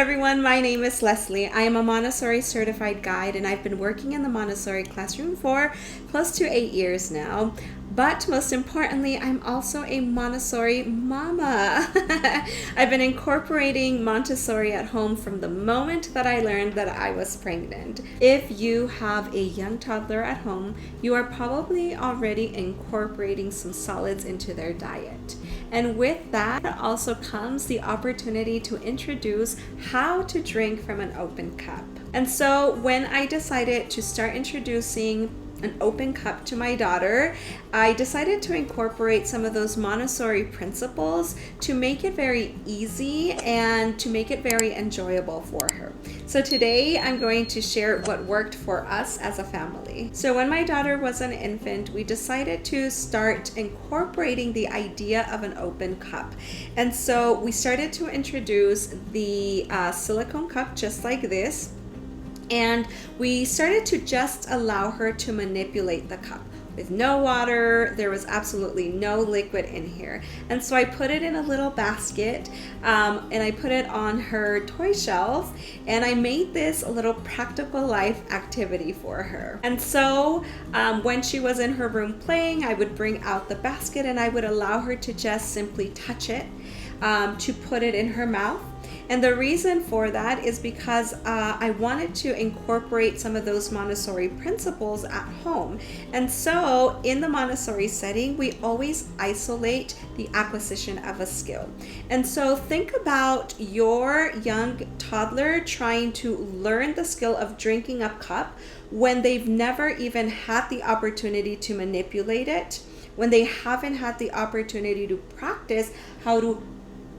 everyone, my name is Leslie. I am a Montessori certified guide and I've been working in the Montessori classroom for close to 8 years now. But most importantly, I'm also a Montessori mama. I've been incorporating Montessori at home from the moment that I learned that I was pregnant. If you have a young toddler at home, you are probably already incorporating some solids into their diet. And with that also comes the opportunity to introduce how to drink from an open cup. And so when I decided to start introducing an open cup to my daughter, I decided to incorporate some of those Montessori principles to make it very easy and to make it very enjoyable for her. So today I'm going to share what worked for us as a family. So when my daughter was an infant, we decided to start incorporating the idea of an open cup. And so we started to introduce the silicone cup just like this. And we started to just allow her to manipulate the cup with no water. There was absolutely no liquid in here. And so I put it in a little basket and I put it on her toy shelf, and I made this a little practical life activity for her. And so when she was in her room playing, I would bring out the basket and I would allow her to just simply touch it to put it in her mouth. And the reason for that is because I wanted to incorporate some of those Montessori principles at home. And so in the Montessori setting, we always isolate the acquisition of a skill. And so think about your young toddler trying to learn the skill of drinking a cup when they've never even had the opportunity to manipulate it, when they haven't had the opportunity to practice how to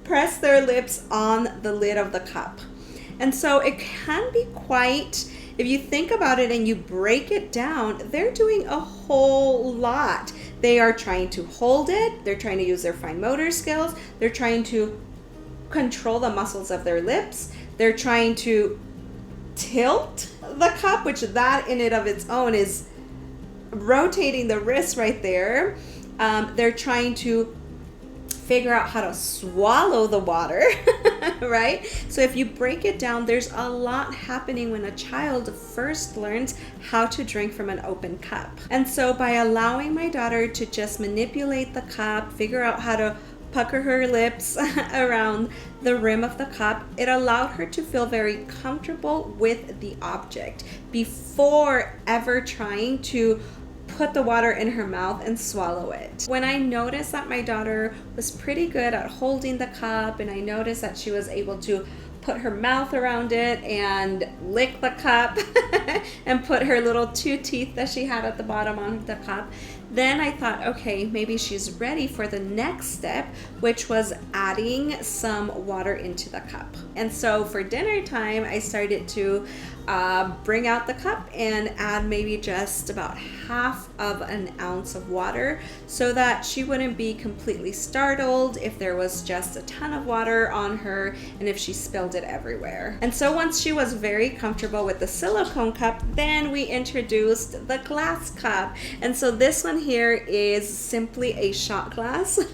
press their lips on the lid of the cup. And so it can be quite, if you think about it and you break it down, they're doing a whole lot. They are trying to hold it, they're trying to use their fine motor skills, they're trying to control the muscles of their lips, they're trying to tilt the cup, which that in and of its own is rotating the wrist right there. They're trying to figure out how to swallow the water, right? So if you break it down, there's a lot happening when a child first learns how to drink from an open cup. And so by allowing my daughter to just manipulate the cup, figure out how to pucker her lips around the rim of the cup, it allowed her to feel very comfortable with the object before ever trying to put the water in her mouth and swallow it. When I noticed that my daughter was pretty good at holding the cup, and I noticed that she was able to put her mouth around it and lick the cup and put her little 2 teeth that she had at the bottom on the cup, then I thought, okay, maybe she's ready for the next step, which was adding some water into the cup. And so for dinner time, I started to bring out the cup and add maybe just about half of an ounce of water so that she wouldn't be completely startled if there was just a ton of water on her and if she spilled it everywhere. And so once she was very comfortable with the silicone cup, then we introduced the glass cup. And so this one here is simply a shot glass.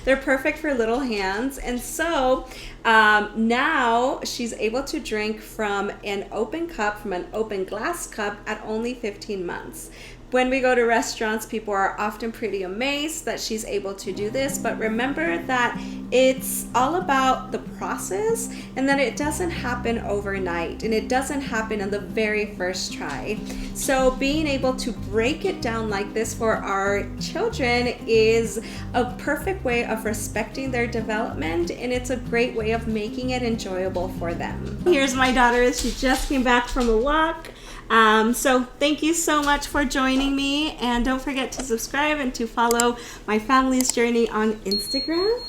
They're perfect for little hands. And so now she's able to drink from an open cup, from an open glass cup at only 15 months. When we go to restaurants, people are often pretty amazed that she's able to do this, but remember that it's all about the process and that it doesn't happen overnight and it doesn't happen on the very first try. So being able to break it down like this for our children is a perfect way of respecting their development, and it's a great way of making it enjoyable for them. Here's my daughter. She just came back from a walk. So thank you so much for joining me, and don't forget to subscribe and to follow my family's journey on Instagram.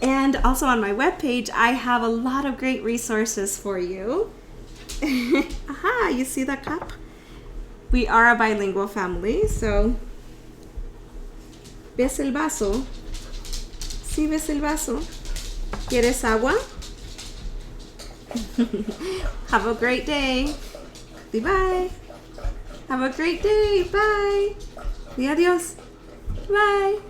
And also on my webpage, I have a lot of great resources for you. Aha, you see the cup? We are a bilingual family, so ¿ves el vaso? ¿Sí ves el vaso? ¿Quieres agua? Have a great day. Bye. Have a great day. Bye. Di adiós. Bye.